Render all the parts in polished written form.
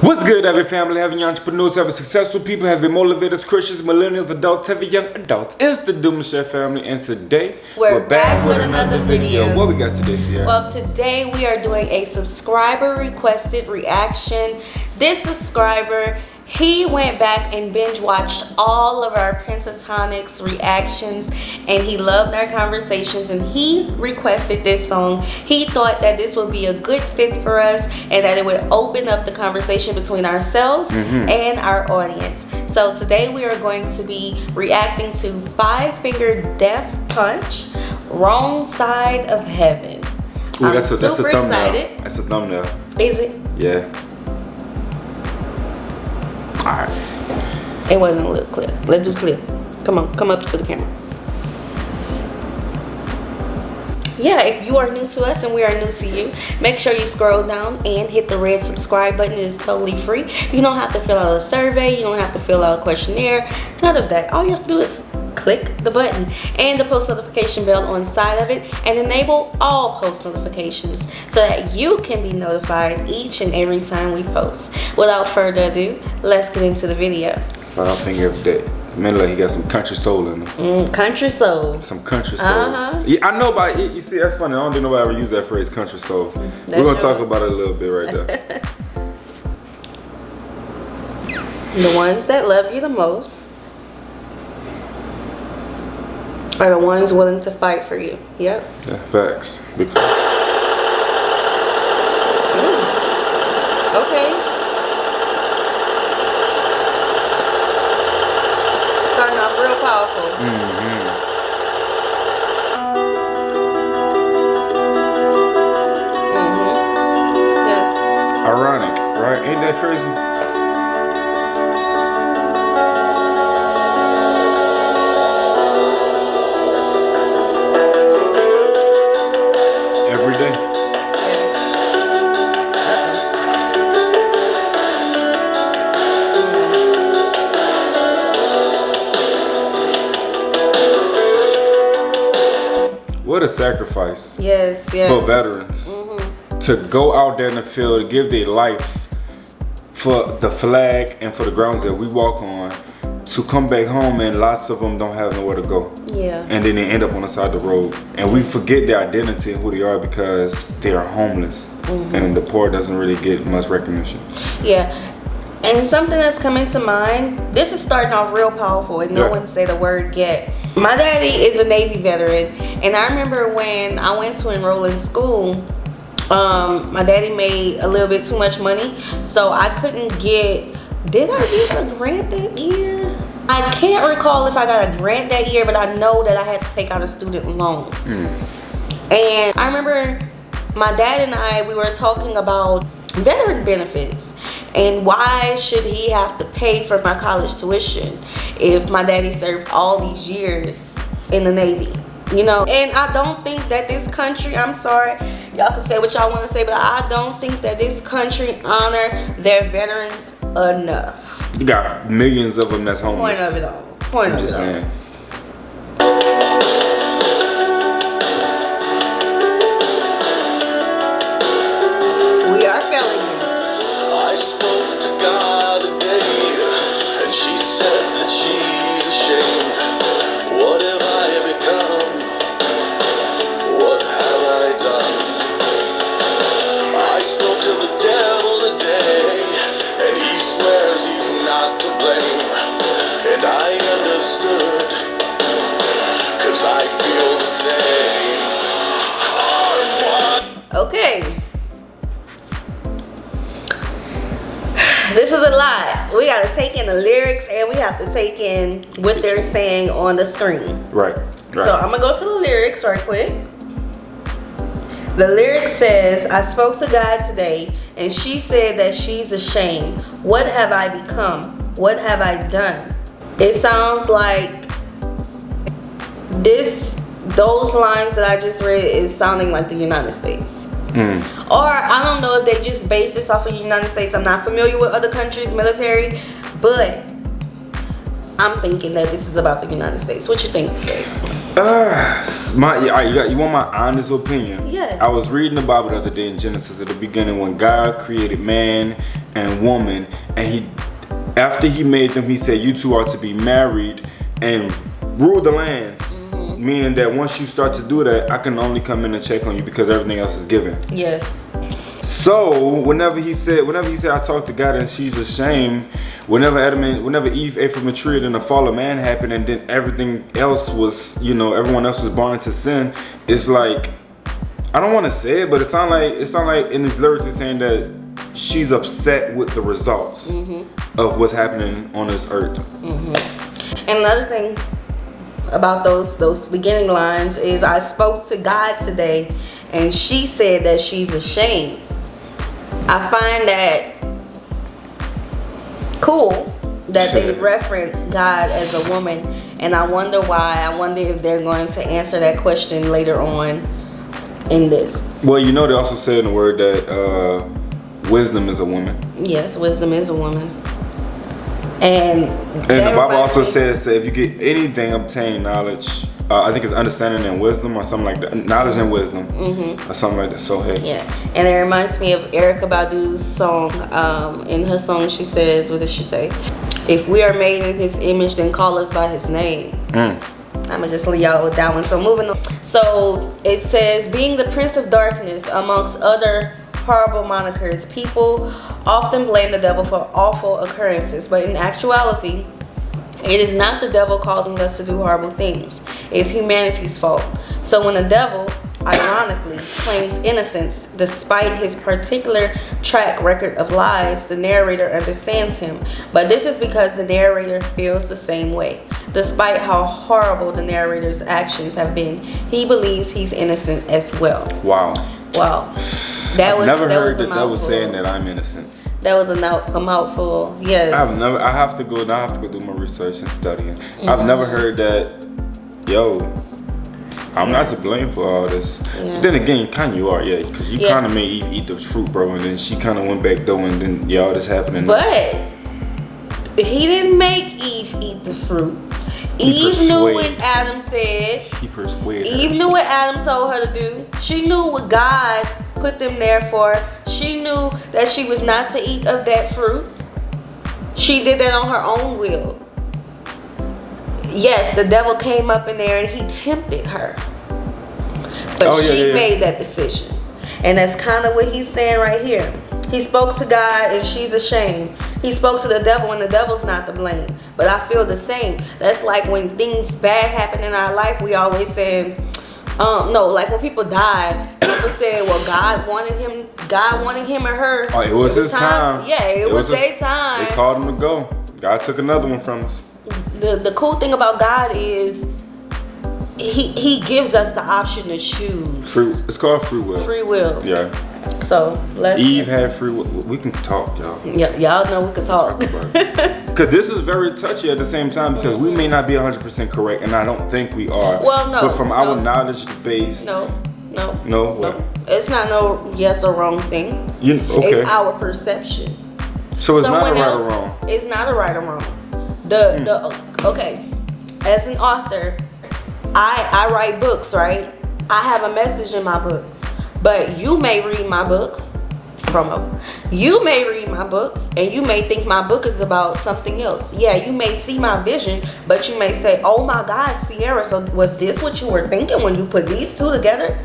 What's good, every family? Having entrepreneurs, having successful people, having motivators, Christians, millennials, adults, heavy young adults. It's the Demouchet family, and today we're back with another video. What we got today, Sierra? Well, today we are doing a subscriber requested reaction. This subscriber, he went back and binge watched all of our Pentatonics reactions, and he loved our conversations, and he requested this song. He thought that this would be a good fit for us and that it would open up the conversation between ourselves and our audience. So today we are going to be reacting to Five Finger Death Punch, Wrong Side of Heaven. Ooh, I'm that's a super thumbnail. excited. That's a thumbnail. Is it? Yeah. Alright. It wasn't a little clear. Let's do clear. Come on, come up to the camera. Yeah, if you are new to us and we are new to you, make sure you scroll down and hit the red subscribe button. It is totally free. You don't have to fill out a survey. You don't have to fill out a questionnaire. None of that. All you have to do is click the button and the post notification bell on the side of it and enable all post notifications so that you can be notified each and every time we post. Without further ado, let's get into the video. Five Finger Death. Man, like he got some country soul in him. Country soul. Some country soul. Yeah, I know about it. You see, that's funny. I don't think nobody ever use that phrase, country soul. We're gonna talk about it a little bit right there. The ones that love you the most are the ones willing to fight for you. Yep. Yeah, facts. Big facts. Okay. Starting off real powerful. Yes. Ironic, right? Ain't that crazy? Every day. What a sacrifice. Yes, yes. For veterans to go out there in the field, to give their life for the flag and for the grounds that we walk on, to come back home, and lots of them don't have nowhere to go. Yeah. And then they end up on the side of the road, and we forget their identity and who they are because they are homeless, and the poor doesn't really get much recognition. Yeah. And something that's coming to mind, this is starting off real powerful and no one say the word yet. My daddy is a Navy veteran, and I remember when I went to enroll in school, my daddy made a little bit too much money, so I couldn't get, did I get a grant that year? I can't recall if I got a grant that year, but I know that I had to take out a student loan. And I remember my dad and I, we were talking about veteran benefits and why should he have to pay for my college tuition if my daddy served all these years in the Navy, you know. And I don't think that this country, I'm sorry, y'all can say what y'all want to say, but I don't think that this country honor their veterans enough. You got millions of them that's homeless. Point of it all. Point of it all. Saying. We are failing you. I spoke to God today, and she said that she's ashamed. What have I become? What have I done? I spoke to the devil today, and he swears he's not to blame. And I understood, 'cause I feel the same. Okay. This is a lot. We gotta take in the lyrics and we have to take in what they're saying on the screen. Right. So I'm gonna go to the lyrics right quick. The lyric says, I spoke to God today and she said that she's ashamed. What have I become? What have I done? It sounds like those lines that I just read is sounding like the United States. Or I don't know if they just base this off of the United States. I'm not familiar with other countries' military, but I'm thinking that this is about the United States. What you think, Gabe? You want my honest opinion? Yes. I was reading the Bible the other day in Genesis at the beginning when God created man and woman, and after he made them, he said, you two are to be married and rule the lands. Meaning that once you start to do that, I can only come in and check on you because everything else is given. Yes. So whenever he said I talked to God and she's ashamed, whenever Eve ate from a tree, then the fall of man happened, and then everything else was, everyone else was born into sin. It's like, I don't want to say it, but it sound like in his lyrics it's saying that she's upset with the results of what's happening on this earth. And another thing about those beginning lines is, I spoke to God today and she said that she's ashamed. I find that cool that they reference God as a woman, and I wonder why. I wonder if they're going to answer that question later on in this. Well, they also say in the word that wisdom is a woman. Yes, wisdom is a woman. And the Bible also says if you get anything, obtain knowledge. I think it's understanding and wisdom or something like that. Knowledge and wisdom or something like that. So hey. Yeah, and it reminds me of Erykah Badu's song. In her song, she says, what does she say? If we are made in his image, then call us by his name. I'ma just leave y'all with that one. So moving on. So it says, being the prince of darkness amongst other horrible monikers, people often blame the devil for awful occurrences, but in actuality, it is not the devil causing us to do horrible things. It's humanity's fault. So when the devil, ironically, claims innocence despite his particular track record of lies, the narrator understands him. But this is because the narrator feels the same way. Despite how horrible the narrator's actions have been, he believes he's innocent as well. Wow. I've never heard that was saying that I'm innocent. That was a mouthful. Yes. I have to go do my research and studying. I've never heard that. I'm not to blame for all this. Yeah. Then again, kind of you are, because you kind of made Eve eat the fruit, bro, and then she kind of went back though, and then all this happening. But he didn't make Eve eat the fruit. Eve knew what Adam said. He persuaded her. Eve knew what Adam told her to do. She knew what God put them there for. She knew that she was not to eat of that fruit. She did that on her own will. Yes, the devil came up in there and he tempted her. But she made that decision. And that's kind of what he's saying right here. He spoke to God and she's ashamed. He spoke to the devil and the devil's not to blame. But I feel the same. That's like when things bad happen in our life, we always say, like when people die, people say, well, God wanted him or her. Oh, it was his time. Yeah, it was their time. They called him to go. God took another one from us. The cool thing about God is he gives us the option to choose. It's called free will. Free will. Yeah. So Eve had free will. We can talk, y'all. Yeah, y'all know we can talk. Because this is very touchy at the same time, because we may not be 100% correct, and I don't think we are. Well, no. But from our knowledge base. No. What? It's not no yes or wrong thing. Okay. It's our perception. So it's not a right or wrong. It's not a right or wrong. Okay. As an author, I write books, right? I have a message in my books. But you may read my books, you may read my book, and you may think my book is about something else. Yeah, you may see my vision, but you may say, oh my God, Sierra, so was this what you were thinking when you put these two together?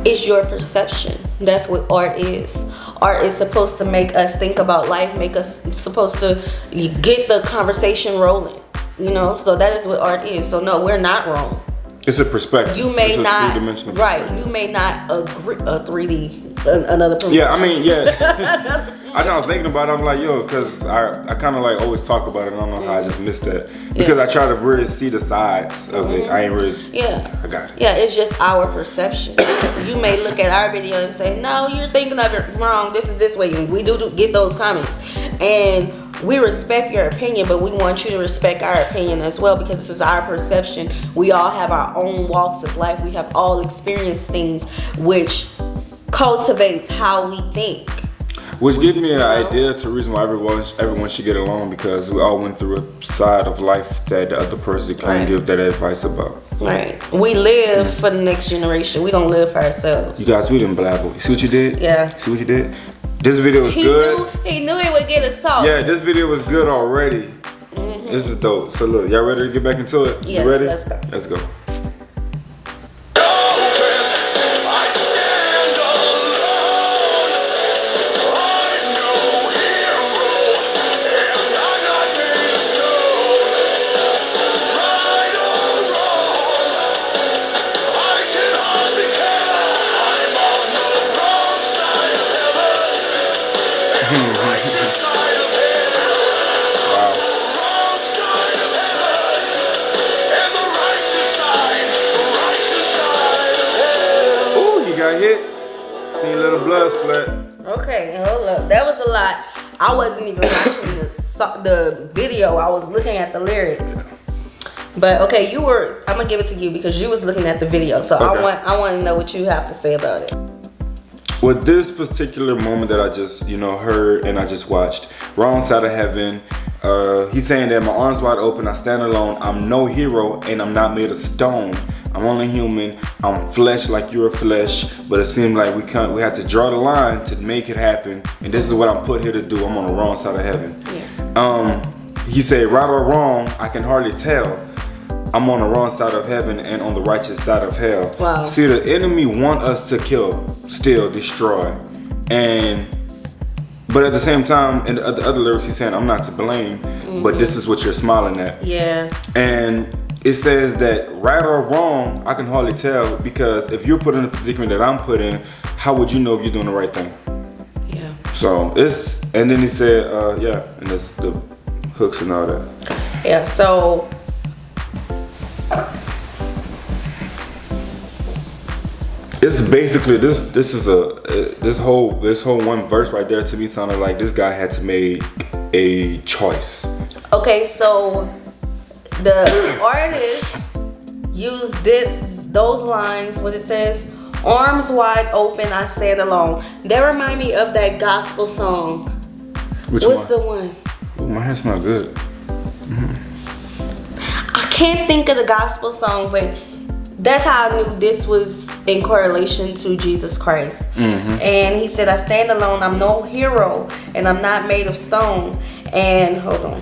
It's your perception. That's what art is. Art is supposed to make us think about life, supposed to get the conversation rolling, So that is what art is. So no, we're not wrong. It's a perspective. You may not, right? You may not agree. A 3D, another. Yeah, I mean, yeah. I know. I was thinking about it. I'm like, because I kind of like always talk about it. And I don't know how I just missed that because I try to really see the sides of it. I ain't really. Yeah. I got it. Yeah, it's just our perception. You may look at our video and say, "No, you're thinking of it wrong. This is this way." And we do get those comments, and we respect your opinion, but we want you to respect our opinion as well because this is our perception. We all have our own walks of life. We have all experienced things which cultivates how we think. Which gives me an idea to the reason why everyone should get along, because we all went through a side of life that the other person can't give that advice about. Right. We live for the next generation. We don't live for ourselves. You guys, we didn't blabble. You see what you did? Yeah. See what you did? This video was good. He knew it would get us talking. Yeah, this video was good already. This is dope. So look, y'all ready to get back into it? Yes, you ready? let's go. Let's go. Got hit. Seen a little blood splat. Okay, hold up. That was a lot. I wasn't even watching the video. I was looking at the lyrics. But okay, I'm gonna give it to you because you was looking at the video. So okay. I want to know what you have to say about it. With this particular moment that I just, heard and I just watched, Wrong Side of Heaven, he's saying that my arms wide open, I stand alone, I'm no hero and I'm not made of stone. I'm only human, I'm flesh like you're flesh, but it seemed like we had to draw the line to make it happen, and this is what I'm put here to do. I'm on the wrong side of heaven. Yeah. He said, right or wrong, I can hardly tell. I'm on the wrong side of heaven and on the righteous side of hell. Wow. See, the enemy want us to kill, steal, destroy, but at the same time, in the other lyrics, he's saying, I'm not to blame, but this is what you're smiling at. Yeah. And it says that right or wrong, I can hardly tell, because if you're put in the predicament that I'm put in, how would you know if you're doing the right thing? Yeah. So and then he said, and it's the hooks and all that. Yeah, so it's basically this whole one verse right there to me sounded like this guy had to make a choice. Okay, so the artist used those lines, what it says, arms wide open, I stand alone. That remind me of that gospel song. What's the one? Ooh, my hair smells good. I can't think of the gospel song, but that's how I knew this was in correlation to Jesus Christ. And he said, I stand alone, I'm no hero, and I'm not made of stone. And hold on.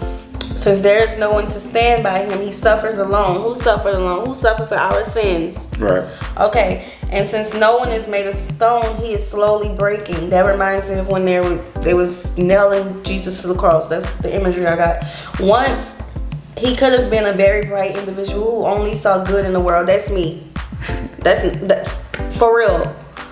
Since there is no one to stand by him, he suffers alone. Who suffered alone? Who suffered for our sins? Right. Okay. And since no one is made of stone, he is slowly breaking. That reminds me of when they was nailing Jesus to the cross. That's the imagery I got. Once, he could have been a very bright individual who only saw good in the world. That's me. That's for real.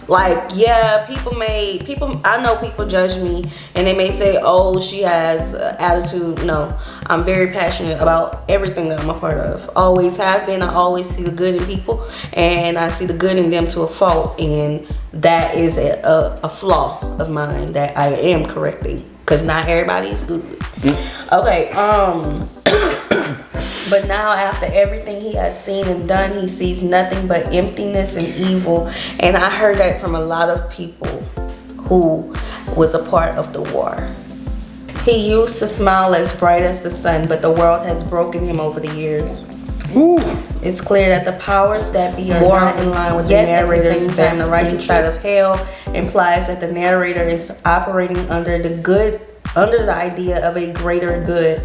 Like, yeah, I know people judge me and they may say, oh, she has attitude. No, I'm very passionate about everything that I'm a part of. Always have been. I always see the good in people and I see the good in them to a fault. And that is a flaw of mine that I am correcting, because not everybody is good. Okay, but now after everything he has seen and done, he sees nothing but emptiness and evil. And I heard that from a lot of people who was a part of the war. He used to smile as bright as the sun, but the world has broken him over the years. Ooh. It's clear that the powers that be are not in line with the narrator's and the righteous side of hell implies that the narrator is operating under the idea of a greater good.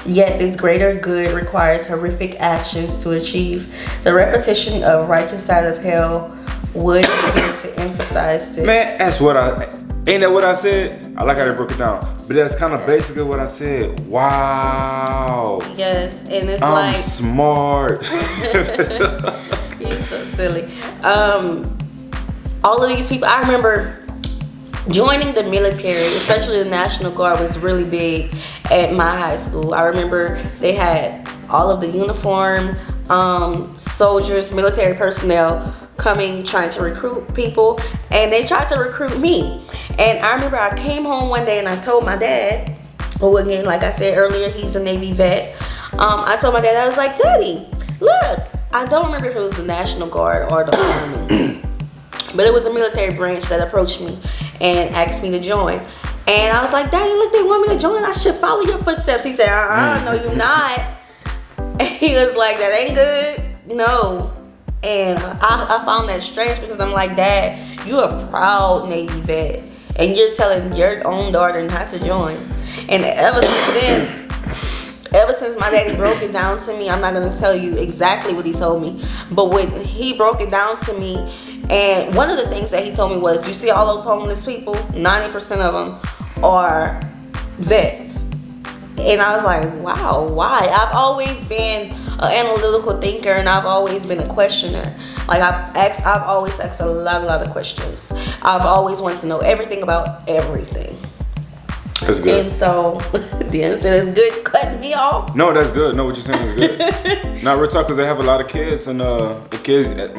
Yet this greater good requires horrific actions to achieve. The repetition of righteous side of hell would appear to emphasize this. Man, ain't that what I said? I like how they broke it down. But that's kind of basically what I said. Wow. Yes, and it's I'm smart. You're so silly. All of these people, I remember joining the military, especially the National Guard, was really big at my high school. I remember they had all of the uniform soldiers, military personnel coming, trying to recruit people, and they tried to recruit me. And I remember I came home one day and I told my dad, who again, like I said earlier, he's a Navy vet. I told my dad, I was like, Daddy, look, I don't remember if it was the National Guard or the Army, but it was a military branch that approached me and asked me to join. And I was like, Daddy, look, they want me to join. I should follow your footsteps. He said, no, you're not. And he was like, that ain't good. No. And I found that strange because I'm like, Dad, you're a proud Navy vet. And you're telling your own daughter not to join. And ever since my daddy broke it down to me, I'm not going to tell you exactly what he told me. But when he broke it down to me, and one of the things that he told me was, you see all those homeless people, 90% of them are vets. And I was like, wow, why? I've always been an analytical thinker, and I've always been a questioner. Like I've always asked a lot of questions. I've always wanted to know everything about everything. That's good. And so, the answer is good. Cutting me off. No, that's good. No, what you're saying is good. Now, real talk, because they have a lot of kids, and the kids, let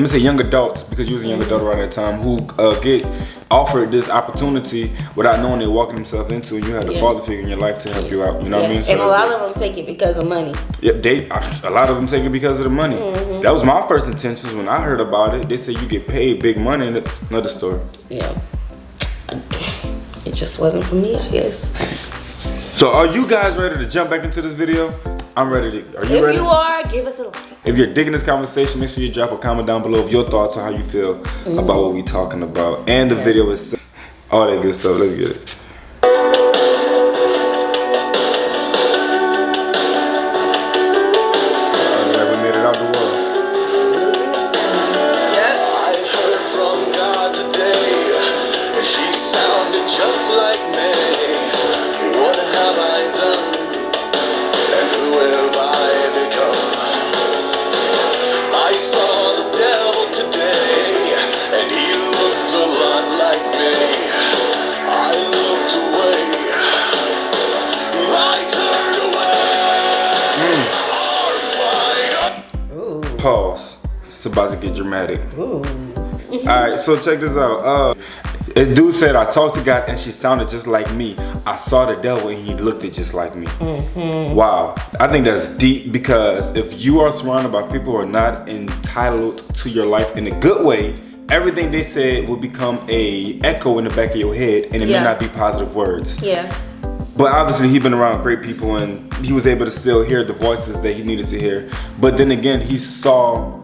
me say young adults, because you was a young adult around that time, who get offered this opportunity without knowing they're walking themselves into, and you have the father figure in your life to help you out. You know what I mean? So and a lot of them take it because of money. Yep, a lot of them take it because of the money. That was my first intentions when I heard about it. They said you get paid big money, and another story. Yeah. It just wasn't for me, I guess. So are you guys ready to jump back into this video? I'm ready to. Are you ready? If you are, give us a like. If you're digging this conversation, make sure you drop a comment down below of your thoughts on how you feel about what we're talking about. And the video is all that good stuff. Let's get it. Alright, we made it out the world. I heard from God today, and she sounded just like me. What have I done, and who have I become? I saw the devil today, and he looked a lot like me. I looked away, I turned away. Ooh. Pause. It's about to get dramatic. Ooh. Alright, so check this out. A dude said, I talked to God and she sounded just like me. I saw the devil and he looked just like me. Wow. I think that's deep, because if you are surrounded by people who are not entitled to your life in a good way, everything they said will become a echo in the back of your head, and it may not be positive words. Yeah. But obviously he's been around great people and he was able to still hear the voices that he needed to hear. But then again, he saw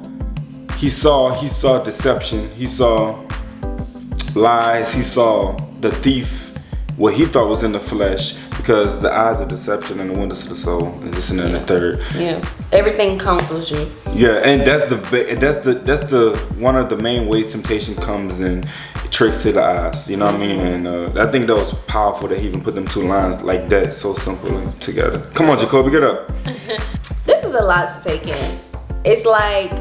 deception. He saw lies. He saw the thief, what he thought was in the flesh, because the eyes of deception and the windows of the soul, and this and then the third. Yeah. Everything counsels you. Yeah, and that's the one of the main ways temptation comes in. It tricks to the eyes. You know what I mean? And I think that was powerful that he even put them two lines like that so simply together. Come on, Jacoby, get up. This is a lot to take in. It's like,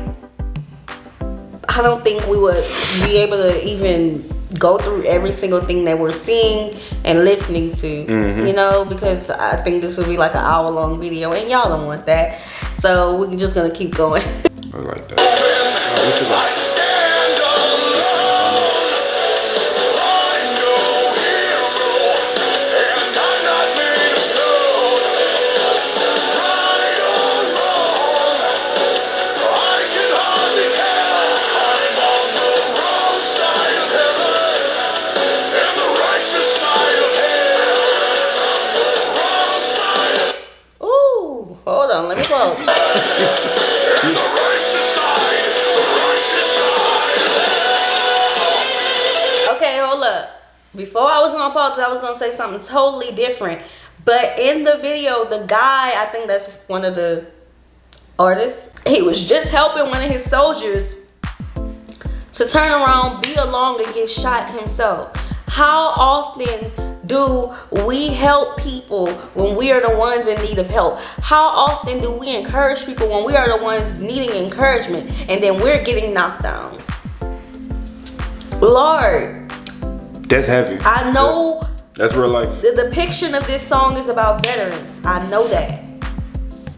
I don't think we would be able to even go through every single thing that we're seeing and listening to, you know, because I think this would be like an hour-long video, and y'all don't want that. So we're just gonna keep going. I like that. Hold on, let me close. Okay, hold up. Before I was gonna pause, I was gonna say something totally different. But in the video, the guy, I think that's one of the artists, he was just helping one of his soldiers to turn around, be along, and get shot himself. How often do we help people when we are the ones in need of help? How often do we encourage people when we are the ones needing encouragement, and then we're getting knocked down? Lord, that's heavy. I know that's real life. The depiction of this song is about veterans. I know that.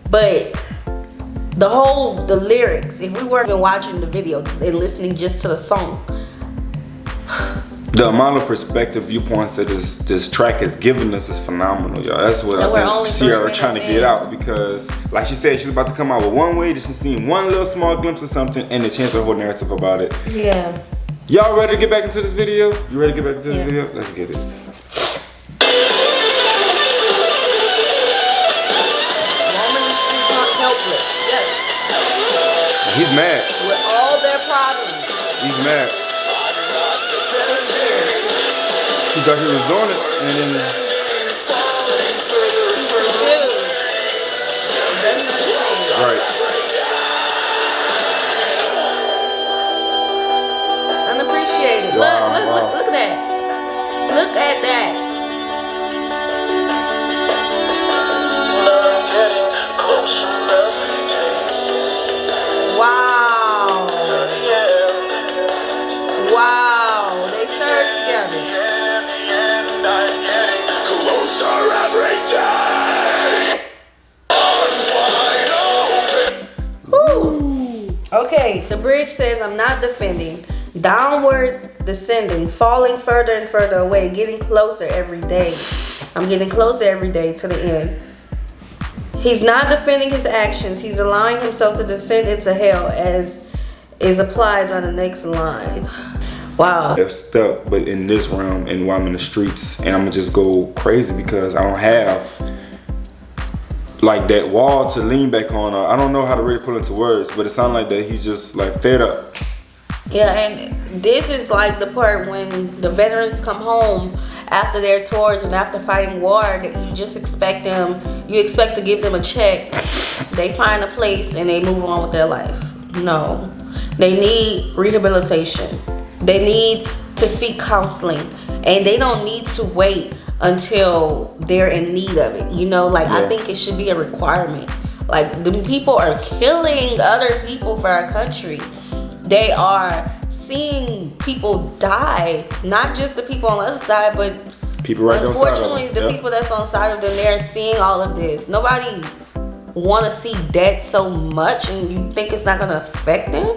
But the lyrics, if we weren't even watching the video and listening just to the song, the amount of perspective, viewpoints that this track has given us is phenomenal, y'all. That's what I think Sierra trying to get out, because like she said, she's about to come out with one way, just to see one little small glimpse of something and to change the whole narrative about it. Yeah. Y'all ready to get back into this video? You ready to get back into this video? Let's get it. He's mad. With all their problems. He's mad. 6 years. He thought he was doing it, and then He's confused. Doesn't understand. right. Unappreciated. Wow, Look at that. Look at that. Wow. Wow. They serve together. Closer every day. Woo. Okay, the bridge says, I'm not defending. Downward descending, falling further and further away, getting closer every day. I'm getting closer every day to the end. He's not defending his actions. He's allowing himself to descend into hell, as is applied by the next line. Wow. I've stuck, but in this realm, and while I'm in the streets, and I'm gonna just go crazy because I don't have like that wall to lean back on. I don't know how to really put into words, but it sounds like that he's just like fed up. Yeah, and this is like the part when the veterans come home after their tours and after fighting war, that you just expect them, you expect to give them a check, they find a place and they move on with their life. No, they need rehabilitation. They need to seek counseling, and they don't need to wait until they're in need of it. You know, like I think it should be a requirement. Like the people are killing other people for our country. They are seeing people die, not just the people on the other side, but People right on side of unfortunately them. the people that's on the side of them, they're seeing all of this. Nobody want to see death so much, and you think it's not going to affect them?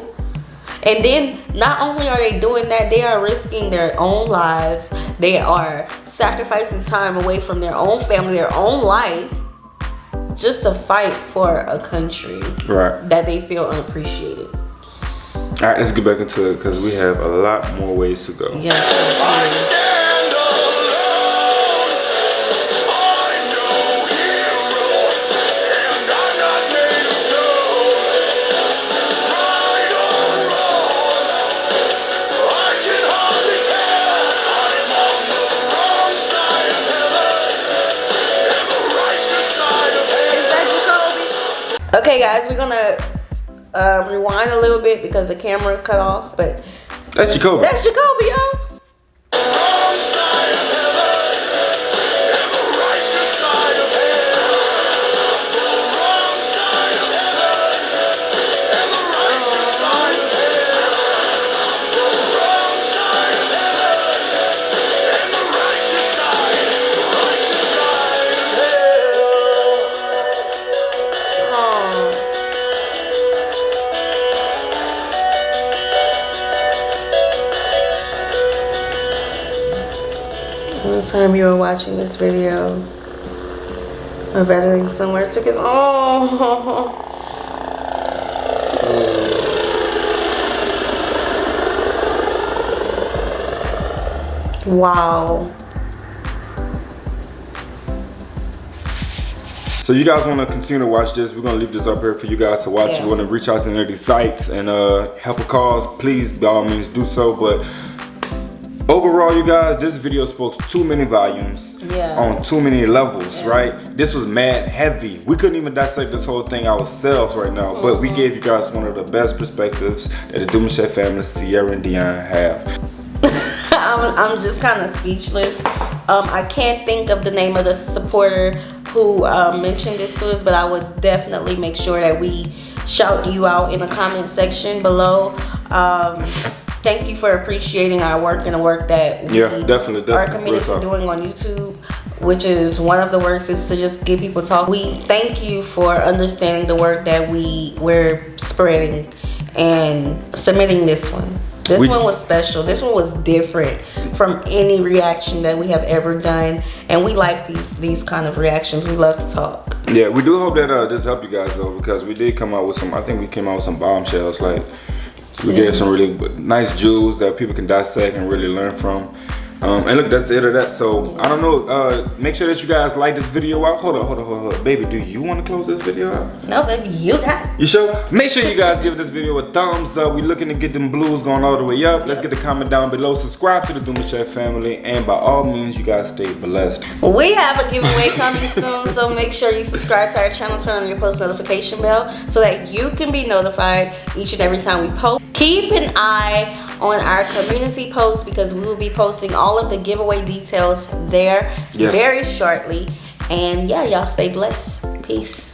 And then not only are they doing that, they are risking their own lives. They are sacrificing time away from their own family, their own life, just to fight for a country that they feel unappreciated. All right, let's get back into it because we have a lot more ways to go. Yeah. Stand alone. I'm no hero, and I'm not made of stone. Right or wrong, I can hardly tell. I'm on the wrong side of heaven, and the righteous side of hell. Is that Jacoby? Okay, guys, we're gonna rewind a little bit because the camera cut off, but That's Jacoby. that's Jacoby, y'all. Wrong side of heaven, and the righteous side of hell. The wrong side of heaven, and the righteous side of hell. The wrong side of heaven, and the righteous side of hell. Oh. Last time you were watching this video, a veteran somewhere took his wow. So you guys want to continue to watch this? We're going to leave this up here for you guys to watch. Yeah. You want to reach out to any of these sites and help a cause, please, by all means, do so. But overall, you guys, this video spoke too many volumes on too many levels, right? This was mad heavy. We couldn't even dissect this whole thing ourselves right now, but we gave you guys one of the best perspectives that the Demouchet family, Sierra and Dion, have. I'm just kind of speechless. I can't think of the name of the supporter who mentioned this to us, but I would definitely make sure that we shout you out in the comment section below. Thank you for appreciating our work and the work that we definitely are committed to doing on YouTube, which is one of the works is to just get people talk. We thank you for understanding the work that we're spreading and submitting this one. This one was special. This one was different from any reaction that we have ever done, and we like these kind of reactions. We love to talk. Yeah, we do hope that this helped you guys though, because we did come out with some. I think we came out with some bombshells. Like we gave some really nice jewels that people can dissect and really learn from. And look, that's it of that. So I don't know. Make sure that you guys like this video out. Hold on, baby. Do you want to close this video out? No, baby, you got it. You sure? Make sure you guys give this video a thumbs up. We're looking to get them blues going all the way up. Let's get the comment down below. Subscribe to the Demouchet family, and by all means, you guys stay blessed. We have a giveaway coming soon, so make sure you subscribe to our channel, turn on your post notification bell so that you can be notified each and every time we post. Keep an eye on our community posts because we will be posting all of the giveaway details there very shortly. And yeah, y'all stay blessed. Peace.